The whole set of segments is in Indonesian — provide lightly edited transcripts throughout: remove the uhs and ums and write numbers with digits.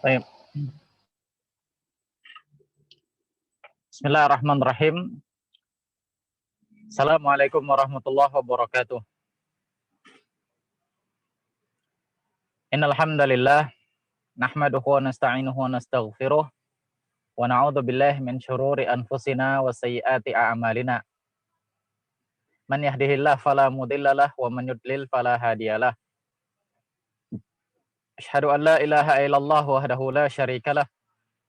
Baik. Bismillahirrahmanirrahim. Assalamualaikum warahmatullahi wabarakatuh. Innal hamdalillah nahmaduhu wa nasta'inuhu wa nastaghfiruh wa na'udzu billahi min syururi anfusina wa sayyiati a'malina. Man yahdihillahu fala mudhillalah wa man yudlil fala hadiyalah. Asyhadu an la ilaha illallah wahdahu la syarikalah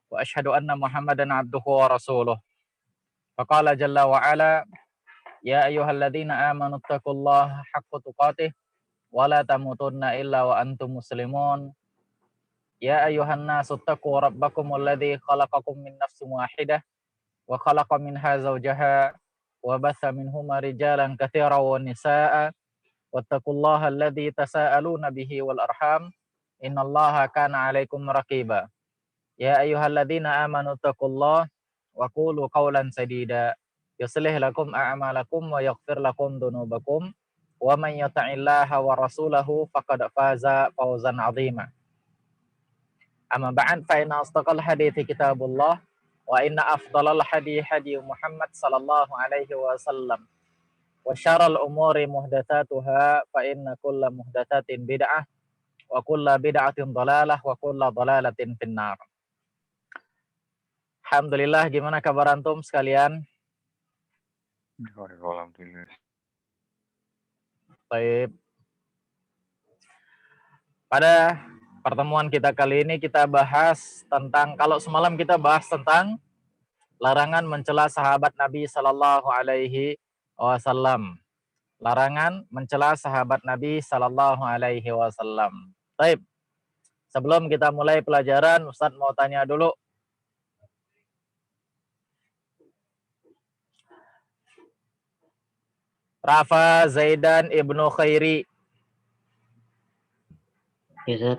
wa asyhadu anna Muhammadan abduhu wa rasuluh. Faqala jalla wa ala ya ayyuhalladzina amanu taqullaha haqqa tuqatih wa la tamutunna illa wa antum muslimun. Ya ayyuhan nasu taqu rabbakum alladzi khalaqakum min nafsin wahidah wa khalaqa minha zawjaha wa batha minhuma rijalan katsiran wa nisaa'a wattaqullaha alladzi tasaaluna bihi wal arham innallaha kana 'alaikum raqiba. Ya ayyuhalladzina amanu taqullaha wa qulu qawlan sadida yuslih lakum a'malakum wa yaghfir lakum dhunubakum wa man yuti'illaha wa rasulahu faqad faza fawzan 'azima. Amma ba'd fa inna asdaqal hadithi kitabullah wa inna afdalal hadi Muhammad sallallahu alaihi wasallam wa syarral umuri muhdatsatuha fa inna kulla muhdatsatin bid'ah wa kulla bid'atin dhalalah wa kulla dhalalatin finnar. Alhamdulillah, gimana kabar antum sekalian? Alhamdulillah. Baik. Pada pertemuan kita kali ini kita bahas tentang, kalau semalam kita bahas tentang larangan mencela sahabat Nabi sallallahu alaihi wasallam. Larangan mencela sahabat Nabi sallallahu alaihi wasallam. Baik. Sebelum kita mulai pelajaran, Ustadz mau tanya dulu. Rafa Zaidan Ibnu Khairi. Ya, Ustaz.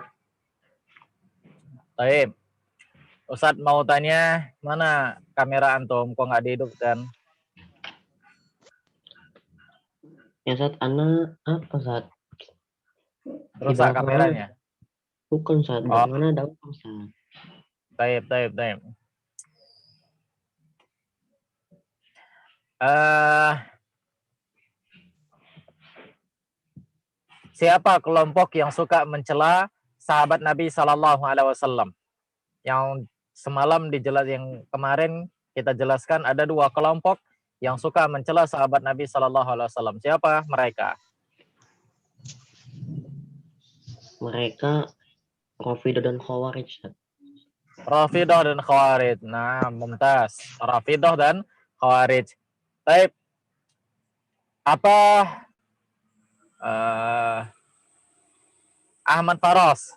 Baik. Ustadz mau tanya, mana kamera antum? Kok nggak dihidupkan? Ya, Ustaz, Ana apa, Ustaz? Rusak kameranya? Bukan, Ustaz. Oh. Mana ada Ustaz? Baik. Siapa kelompok yang suka mencela sahabat Nabi Sallallahu Alaihi Wasallam? Yang semalam yang kemarin kita jelaskan ada dua kelompok yang suka mencela sahabat Nabi Sallallahu Alaihi Wasallam. Siapa mereka? Mereka Rafidah dan Khawarij, Ustaz. Rafidah dan Khawarij. Nah, mumtaz. Rafidah dan Khawarij. Baik. Apa Ahmad Faros?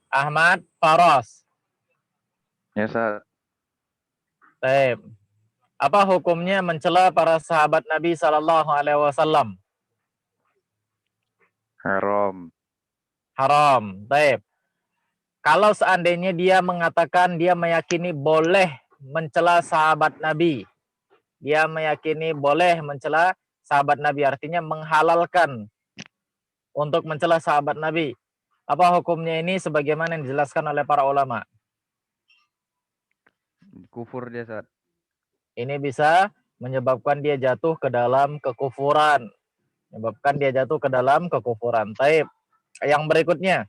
Ahmad Faros. Ya, Ustaz. Baik. Apa hukumnya mencela para sahabat Nabi Sallallahu Alaihi Wasallam? Haram. Haram. Baik. Kalau seandainya dia mengatakan dia meyakini boleh mencela sahabat Nabi, dia meyakini boleh mencela sahabat Nabi, artinya menghalalkan untuk mencela sahabat Nabi. Apa hukumnya ini sebagaimana yang dijelaskan oleh para ulama? Kufur dia, Ustaz. Ini bisa menyebabkan dia jatuh ke dalam kekufuran. Taib. Yang berikutnya.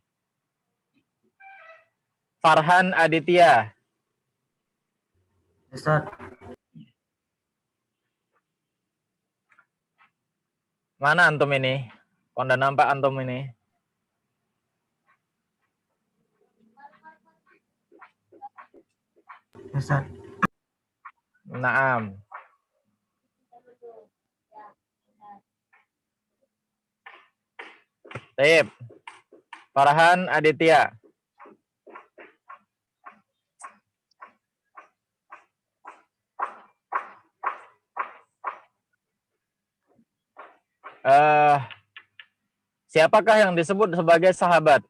Farhan Aditya. Ustaz, Mana antum ini? Kok nggak nampak antum ini? Ustaz, Naam. Taib. Farhan Aditya. Siapakah yang disebut sebagai sahabat?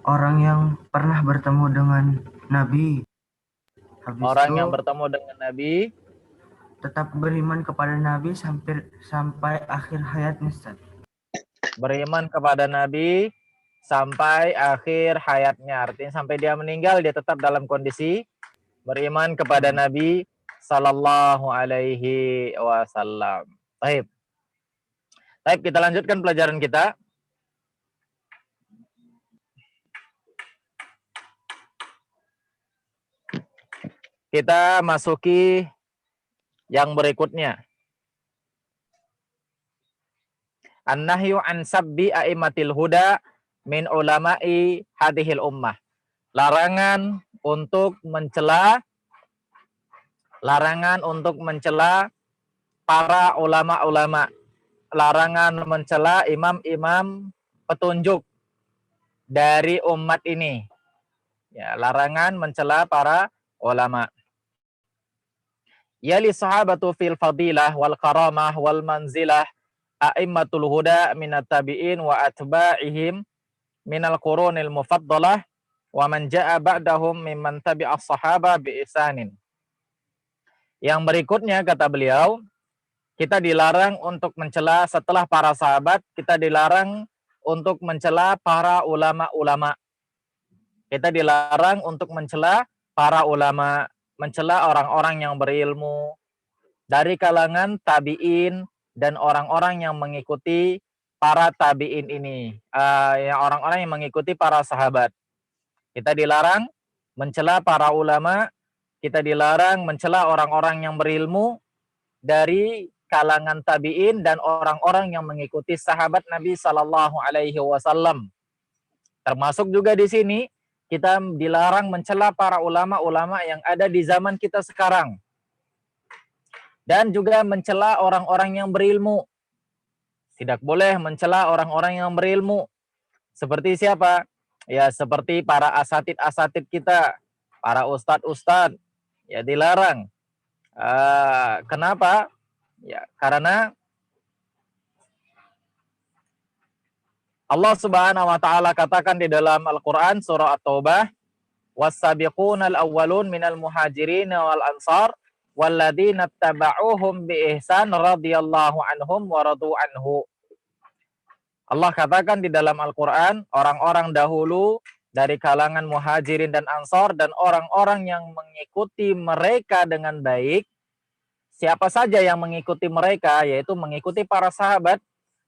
orang yang pernah bertemu dengan Nabi. Habis Orang itu yang bertemu dengan Nabi tetap beriman kepada Nabi sampai akhir hayatnya, Ustaz. beriman kepada Nabi sampai akhir hayatnya. Artinya sampai dia meninggal dia tetap dalam kondisi beriman kepada Nabi sallallahu alaihi wasallam. Baik. Baik, kita lanjutkan pelajaran kita. Kita masuki yang berikutnya. An-nahyu an sabbi a'immatil huda min ulama'i hadhil ummah. Larangan untuk mencela para ulama-ulama. Larangan mencela imam-imam petunjuk dari umat ini. Ya, larangan mencela para ulama. Yali sahabatu fil fadilah wal karamah wal manzilah a'immatul huda minat tabi'in wa atba'ihim minal qurunil mufaddalah wa man ja'a ba'dahum mimman tabi'as sahaba bi ihsanin. Yang berikutnya kata beliau, kita dilarang untuk mencela setelah para sahabat, kita dilarang untuk mencela para ulama-ulama. Kita dilarang untuk mencela para ulama, mencela orang-orang yang berilmu dari kalangan tabi'in dan orang-orang yang mengikuti para tabi'in ini, orang-orang yang mengikuti para sahabat. Kita dilarang mencela para ulama, kita dilarang mencela orang-orang yang berilmu dari kalangan tabi'in dan orang-orang yang mengikuti sahabat Nabi sallallahu alaihi wasallam. Termasuk juga di sini kita dilarang mencela para ulama-ulama yang ada di zaman kita sekarang. Dan juga mencela orang-orang yang berilmu. Tidak boleh mencela orang-orang yang berilmu. Seperti siapa? Ya, seperti para asatid-asatid kita, para ustadz-ustadz. Ya, dilarang. Kenapa? Ya, karena Allah Subhanahu wa taala katakan di dalam Al-Qur'an surah At-Taubah, "Was-sabiqunal awwalun minal muhajirin wal ansar walladzina tabauhum bi ihsan radhiyallahu anhum wa radu anhu." Allah katakan di dalam Al-Qur'an, orang-orang dahulu dari kalangan muhajirin dan ansar dan orang-orang yang mengikuti mereka dengan baik. Siapa saja yang mengikuti mereka, yaitu mengikuti para sahabat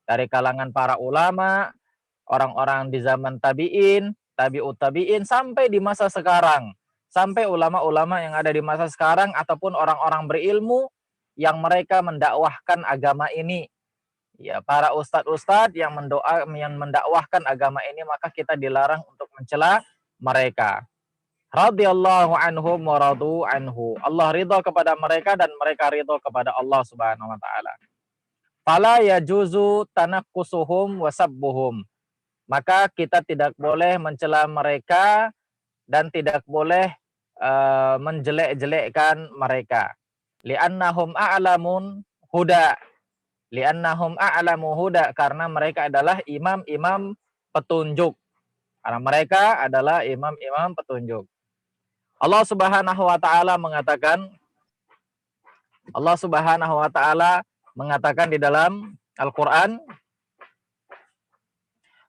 dari kalangan para ulama, orang-orang di zaman tabi'in, tabi'ut tabi'in, sampai di masa sekarang. Sampai ulama-ulama yang ada di masa sekarang, ataupun orang-orang berilmu yang mereka mendakwahkan agama ini. Ya, para ustadz-ustadz yang mendakwahkan agama ini, maka kita dilarang untuk mencela mereka. Radhiyallahu anhum wa radu anhu. Allah ridha kepada mereka dan mereka ridha kepada Allah Subhanahu wa taala. Fala yajuzu tanaqqusuhum wa sabbuhum. Maka kita tidak boleh mencela mereka dan tidak boleh menjelek-jelekkan mereka. Li'annahum a'lamun huda. Li'annahum a'lamu huda, karena mereka adalah imam-imam petunjuk. Karena mereka adalah imam-imam petunjuk. Allah Subhanahu wa taala mengatakan di dalam Al-Qur'an,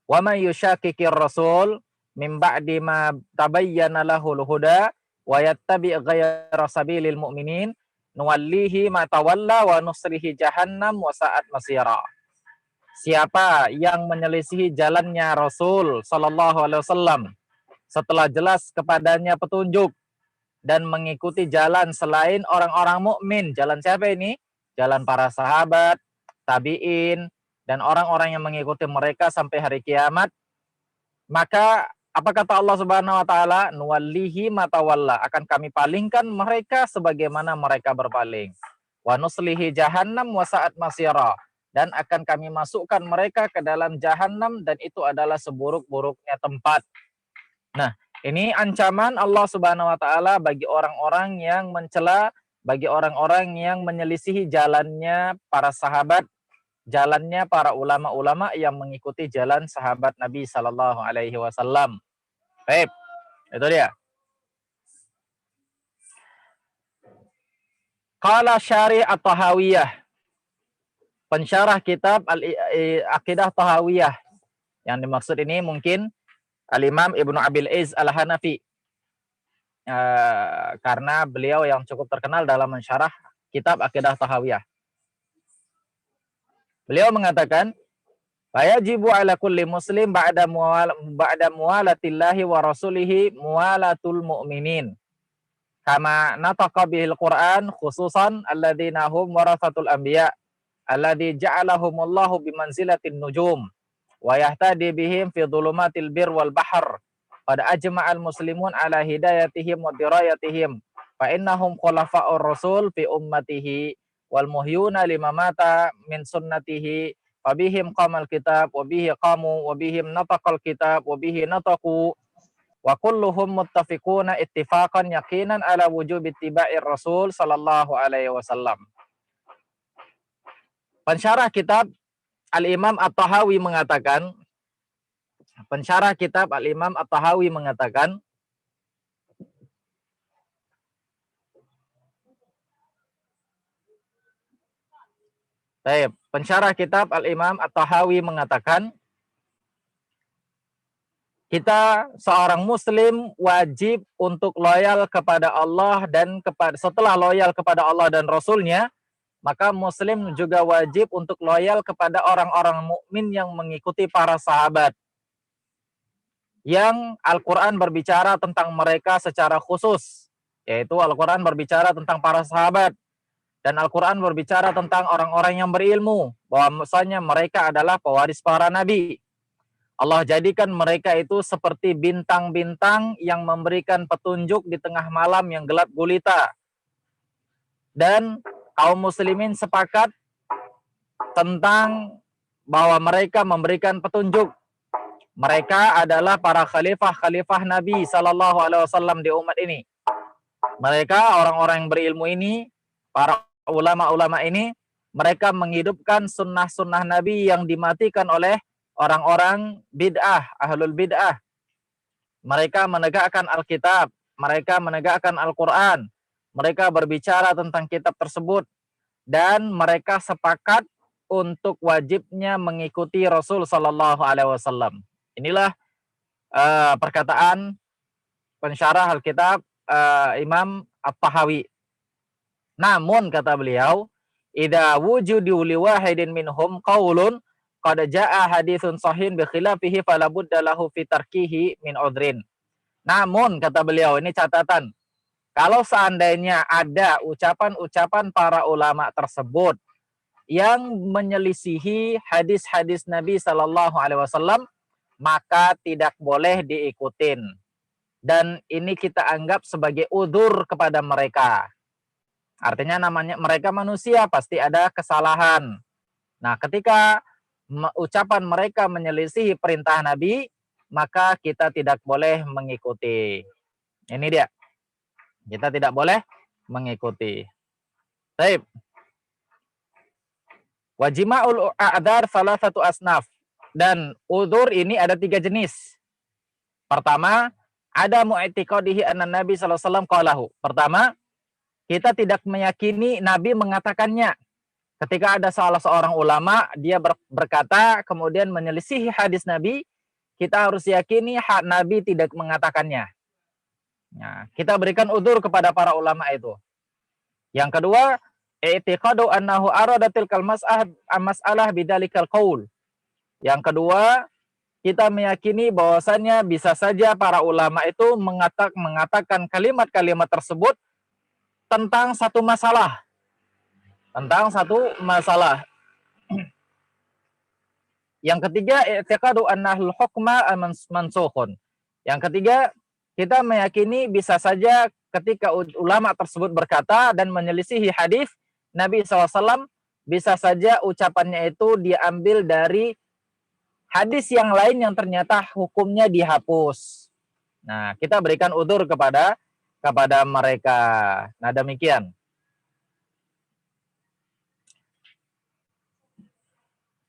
"Wa may yushakkikir rasul min ba'di ma tabayyana lahul huda wa yattabi' ghayra sabilil mu'minin nuwallihi ma tawalla wa nusrihi jahannam wa sa'at masira." Siapa yang menyelisihi jalannya Rasul sallallahu alaihi wasallam setelah jelas kepadanya petunjuk dan mengikuti jalan selain orang-orang mukmin. Jalan siapa ini? Jalan para sahabat, tabi'in, dan orang-orang yang mengikuti mereka sampai hari kiamat. Maka apa kata Allah Subhanahu wa taala? Nuwallihi matawalla, akan kami palingkan mereka sebagaimana mereka berpaling. Wa nuslihi jahannam wa sa'at masira, dan akan kami masukkan mereka ke dalam jahannam, dan itu adalah seburuk-buruknya tempat. Nah, ini ancaman Allah Subhanahu wa taala bagi orang-orang yang mencela, bagi orang-orang yang menyelisihi jalannya para sahabat, jalannya para ulama-ulama yang mengikuti jalan sahabat Nabi sallallahu alaihi wasallam. Baik, itu dia. Qala Syari' At-Tahawiyah. pensyarah kitab Al-Aqidah Tahawiyah. Yang dimaksud ini mungkin Al-Imam Ibnu Abil Iz Al-Hanafi. Karena beliau yang cukup terkenal dalam mensyarah kitab Aqidah Tahawiyah. Beliau mengatakan, "Fayajibu ala kulli muslim ba'da muwalatillahi wa rasulihi muwalatul mu'minin. Kama nataqa bihil Qur'an khususan alladzina hum warathatul anbiya alladzi ja'alahumullahu bimanzilatin nujum wa yahtadi bihim fi dhulumatil bir wal bahr. Qad ajma'al muslimun ala hidayatihim wa dirayatihim fa innahum khulafa'ur rasul fi ummatihi wal muhyuna lima mata min sunnatihi fa bihim qamal kitab wa bihi qamu wa bihim nataqal kitab wa bihi nataqu wa kulluhum muttafiquna ittifaqan yaqinan ala wujubi ittiba'ir rasul sallallahu alaihi wasallam." Pensyarah kitab Al-Imam At-Tahawi mengatakan, pensyarah kitab Al-Imam At-Tahawi mengatakan, kita seorang muslim wajib untuk loyal kepada Allah dan setelah loyal kepada Allah dan Rasulnya, maka muslim juga wajib untuk loyal kepada orang-orang mukmin yang mengikuti para sahabat. Yang Al-Quran berbicara tentang mereka secara khusus, yaitu Al-Quran berbicara tentang para sahabat. Dan Al-Quran berbicara tentang orang-orang yang berilmu, bahwa misalnya mereka adalah pewaris para nabi. Allah jadikan mereka itu seperti bintang-bintang yang memberikan petunjuk di tengah malam yang gelap gulita. Dan kaum muslimin sepakat tentang bahwa mereka memberikan petunjuk. Mereka adalah para khalifah-khalifah Nabi Sallallahu Alaihi Wasallam di umat ini. Mereka orang-orang yang berilmu ini, para ulama-ulama ini, mereka menghidupkan sunnah-sunnah Nabi yang dimatikan oleh orang-orang bid'ah, ahlul bid'ah. Mereka menegakkan Alkitab, mereka menegakkan Al-Quran, mereka berbicara tentang kitab tersebut, dan mereka sepakat untuk wajibnya mengikuti Rasul Sallallahu Alaihi Wasallam. Inilah perkataan pensyarah Alkitab Imam At-Tahawi. Namun kata beliau, idza wujudu li wahidin minhum qaulun qad jaa haditsun shahin bi khilafihi fala budda lahu fi tarkihi min udhrin. Namun kata beliau, ini catatan, kalau seandainya ada ucapan-ucapan para ulama tersebut yang menyelisihi hadis-hadis Nabi Sallallahu Alaihi Wasallam, maka tidak boleh diikutin. Dan ini kita anggap sebagai udzur kepada mereka. Artinya namanya mereka manusia, pasti ada kesalahan. Nah, ketika ucapan mereka menyelisihi perintah Nabi, maka kita tidak boleh mengikuti. Ini dia. Kita tidak boleh mengikuti. Baik. Wajima'ul a'dar salah satu asnaf. Dan udzur ini ada 3 jenis. Pertama, ada mu'tiqadihi anna Nabi sallallahu alaihi wasallam qalahu. Pertama, kita tidak meyakini Nabi mengatakannya. Ketika ada salah seorang ulama, dia berkata, kemudian menyelisihi hadis Nabi, kita harus yakini Nabi tidak mengatakannya. Nah, kita berikan udzur kepada para ulama itu. Yang kedua, i'tiqadu annahu arada tilkal mas'alah bidalikal qaul. Yang kedua, kita meyakini bahwasannya bisa saja para ulama itu mengatakan kalimat-kalimat tersebut tentang satu masalah. Yang ketiga, i'tiqadu annahul hukma mansukhun. Yang ketiga, kita meyakini bisa saja ketika ulama tersebut berkata dan menyelisihi hadis Nabi SAW, bisa saja ucapannya itu diambil dari hadis yang lain yang ternyata hukumnya dihapus. Nah, kita berikan udzur kepada mereka. Nah, demikian.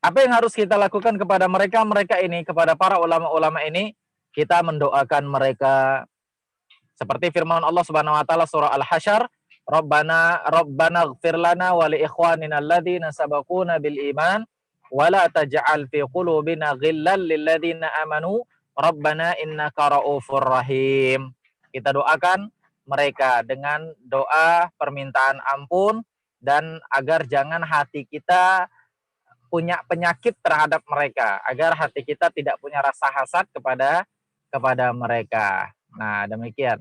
Apa yang harus kita lakukan kepada mereka ini, kepada para ulama-ulama ini? Kita mendoakan mereka seperti firman Allah Subhanahu wa taala surah Al-Hasyr, Rabbana ighfir lana wa li ikhwanina alladhina sabaquna bil iman wa la taj'al fi qulubina ghillan lil ladzina amanu Rabbana innaka ra'ufur rahim. Kita doakan mereka dengan doa permintaan ampun dan agar jangan hati kita punya penyakit terhadap mereka, agar hati kita tidak punya rasa hasad kepada mereka. Nah, demikian.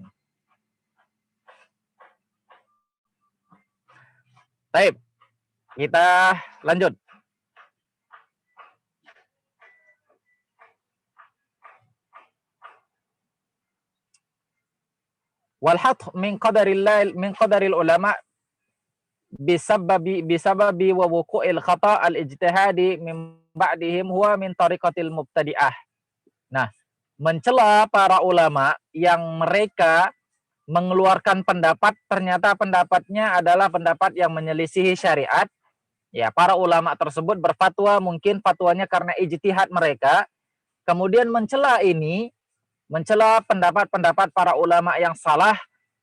Baik, kita lanjut. Wal hath min qadaril ulama bisababi wa wuqu'il khata' al-ijtihadi min ba'dihim huwa min tariqatil mubtadi'ah. Nah, mencela para ulama yang mereka mengeluarkan pendapat, ternyata pendapatnya adalah pendapat yang menyelisihi syariat. Ya, para ulama tersebut berfatwa, mungkin fatwanya karena ijtihad mereka, kemudian mencela pendapat-pendapat para ulama yang salah.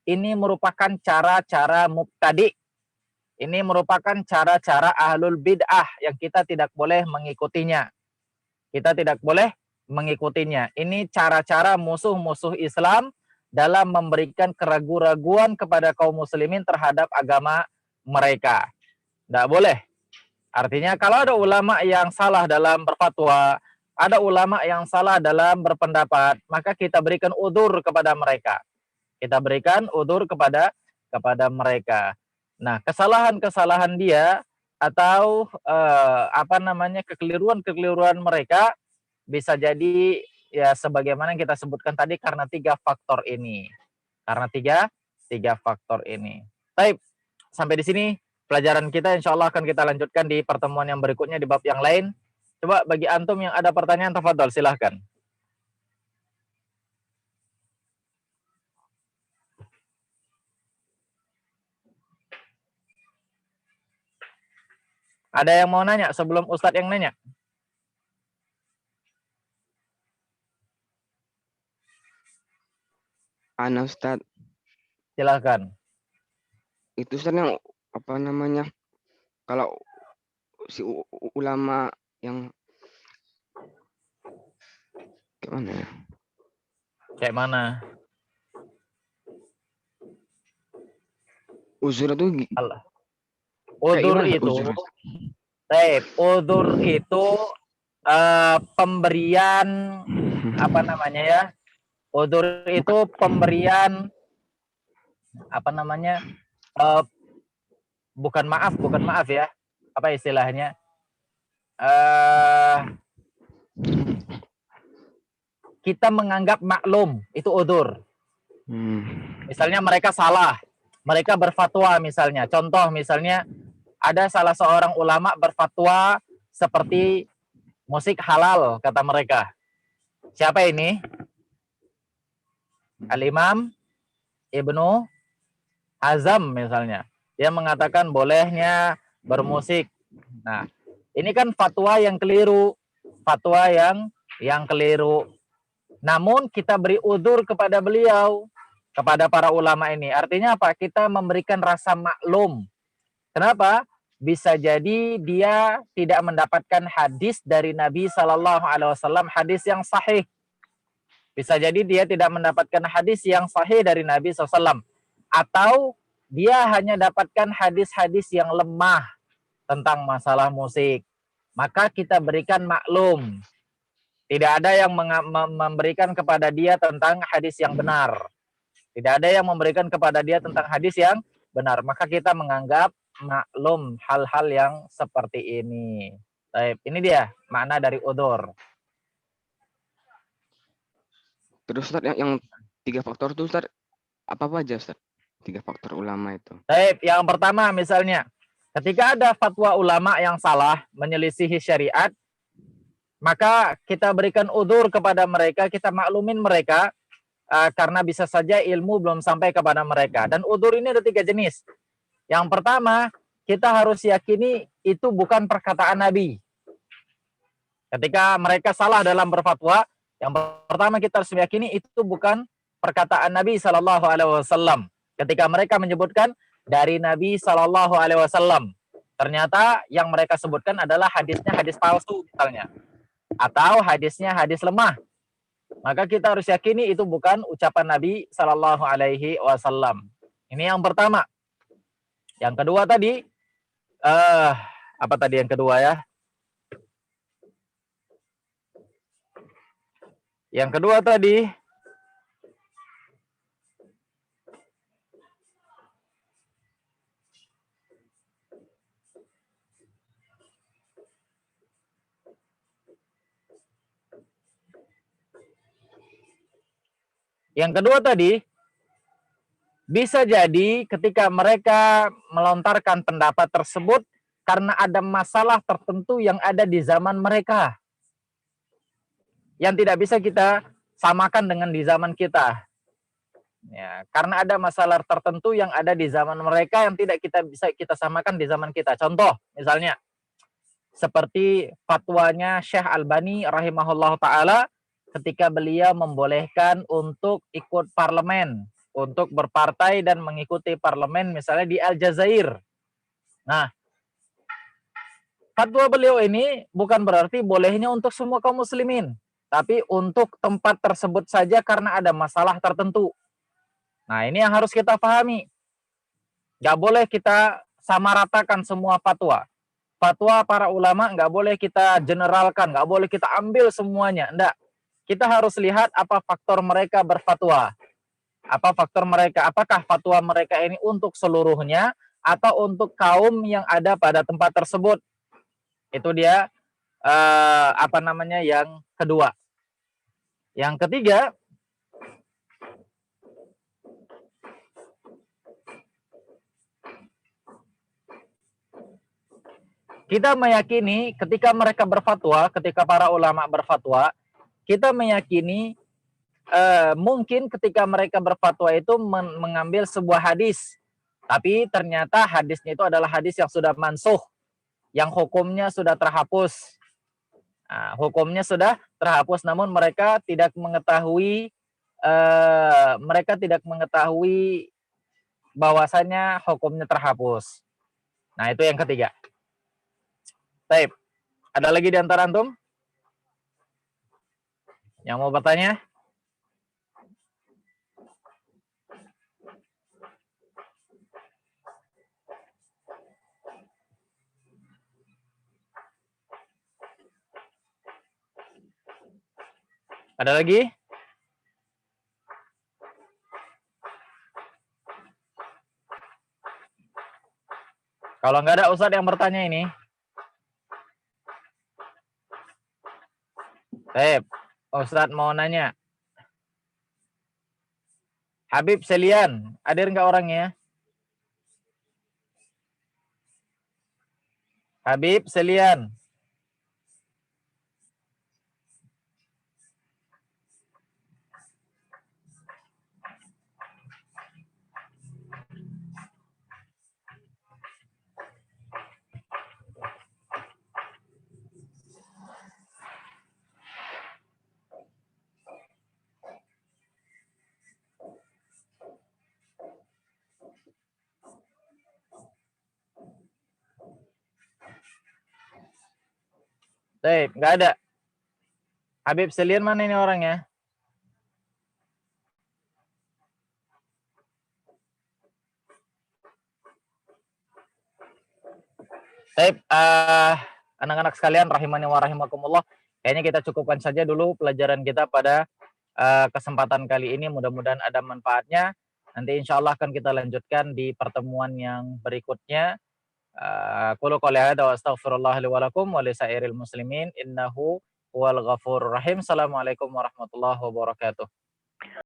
Ini merupakan cara-cara mubtadi'. Ini merupakan cara-cara ahlul bid'ah yang kita tidak boleh mengikutinya. Kita tidak boleh mengikutinya. Ini cara-cara musuh-musuh Islam dalam memberikan keraguan-raguan kepada kaum muslimin terhadap agama mereka. Tidak boleh. Artinya kalau ada ulama yang salah dalam berfatwa, ada ulama yang salah dalam berpendapat, maka kita berikan udzur kepada mereka. Kita berikan udzur kepada mereka. Nah, kesalahan-kesalahan dia atau kekeliruan-kekeliruan mereka bisa jadi ya sebagaimana yang kita sebutkan tadi karena tiga faktor ini. Karena tiga faktor ini. Baik, sampai di sini pelajaran kita, insya Allah akan kita lanjutkan di pertemuan yang berikutnya di bab yang lain. Coba bagi antum yang ada pertanyaan, tafadhol, silahkan. Ada yang mau nanya sebelum Ustadz yang nanya? Ana Ustadz, Silahkan. itu Ustadz yang apa namanya, kalau si ulama yang gimana ya? Kayak mana? Uzur itu Allah. Udzur gimana itu, uzur? udzur itu pemberian apa namanya ya? Udzur itu pemberian apa namanya? Bukan maaf ya. Apa istilahnya? Kita menganggap maklum, itu udzur. Misalnya mereka salah, mereka berfatwa misalnya. Contoh misalnya ada salah seorang ulama berfatwa seperti musik halal kata mereka. Siapa ini? Al-Imam Ibnu Hazm misalnya. Dia mengatakan bolehnya bermusik. Nah, ini kan fatwa yang keliru. Fatwa yang keliru. Namun kita beri udzur kepada beliau, kepada para ulama ini. Artinya apa? Kita memberikan rasa maklum. Kenapa? Bisa jadi dia tidak mendapatkan hadis dari Nabi SAW, hadis yang sahih. Bisa jadi dia tidak mendapatkan hadis yang sahih dari Nabi SAW. Atau dia hanya dapatkan hadis-hadis yang lemah tentang masalah musik. Maka kita berikan maklum. Tidak ada yang memberikan kepada dia tentang hadis yang benar. Tidak ada yang memberikan kepada dia tentang hadis yang benar. Maka kita menganggap maklum hal-hal yang seperti ini. Baik, ini dia makna dari udzur. Terus Ustadz yang tiga faktor itu Ustadz apa aja Ustadz? Tiga faktor ulama itu. Baik, yang pertama misalnya ketika ada fatwa ulama yang salah menyelisihi syariat, maka kita berikan udzur kepada mereka, kita maklumin mereka karena bisa saja ilmu belum sampai kepada mereka. Dan udzur ini ada tiga jenis. Yang pertama, kita harus yakini itu bukan perkataan Nabi. Ketika mereka salah dalam berfatwa, yang pertama kita harus meyakini itu bukan perkataan Nabi SAW. Ketika mereka menyebutkan dari Nabi Shallallahu Alaihi Wasallam. Ternyata yang mereka sebutkan adalah hadisnya hadis palsu misalnya, atau hadisnya hadis lemah. Maka kita harus yakini itu bukan ucapan Nabi Shallallahu Alaihi Wasallam. Ini yang pertama. Yang kedua tadi, apa tadi yang kedua ya? Yang kedua tadi, bisa jadi ketika mereka melontarkan pendapat tersebut karena ada masalah tertentu yang ada di zaman mereka, yang tidak bisa kita samakan dengan di zaman kita. Ya, karena ada masalah tertentu yang ada di zaman mereka yang tidak kita bisa kita samakan di zaman kita. Contoh, misalnya seperti fatwanya Syekh Albani rahimahullah ta'ala ketika beliau membolehkan untuk ikut parlemen, untuk berpartai dan mengikuti parlemen misalnya di Aljazair. Nah, fatwa beliau ini bukan berarti bolehnya untuk semua kaum muslimin, tapi untuk tempat tersebut saja karena ada masalah tertentu. Nah, ini yang harus kita pahami. Nggak boleh kita samaratakan semua fatwa. Fatwa para ulama nggak boleh kita generalkan, nggak boleh kita ambil semuanya. Enggak. Kita harus lihat apa faktor mereka berfatwa. Apa faktor mereka? Apakah fatwa mereka ini untuk seluruhnya atau untuk kaum yang ada pada tempat tersebut? Itu dia yang kedua. Yang ketiga, kita meyakini ketika mereka berfatwa, ketika para ulama berfatwa, kita meyakini mungkin ketika mereka berfatwa itu mengambil sebuah hadis, tapi ternyata hadisnya itu adalah hadis yang sudah mansuh, yang hukumnya sudah terhapus. Nah, hukumnya sudah terhapus, namun mereka tidak mengetahui bahwasanya hukumnya terhapus. Nah, itu yang ketiga. Baik, ada lagi di antara antum yang mau bertanya? Ada lagi? Kalau nggak ada Ustadz yang bertanya ini. Baik, Ustadz mau nanya. Habib Selian, hadir nggak orangnya? Habib Selian. Baik, nggak ada. Habib Selian mana ini orangnya? Baik, anak-anak sekalian rahimani wa rahimakumullah. Kayaknya kita cukupkan saja dulu pelajaran kita pada kesempatan kali ini. Mudah-mudahan ada manfaatnya. Nanti insya Allah akan kita lanjutkan di pertemuan yang berikutnya. Qulu qouli hadza wa astaghfirullah li wa lakum wa lisairil muslimin innahu huwal ghafurur rahim. Assalamualaikum warahmatullahi wabarakatuh.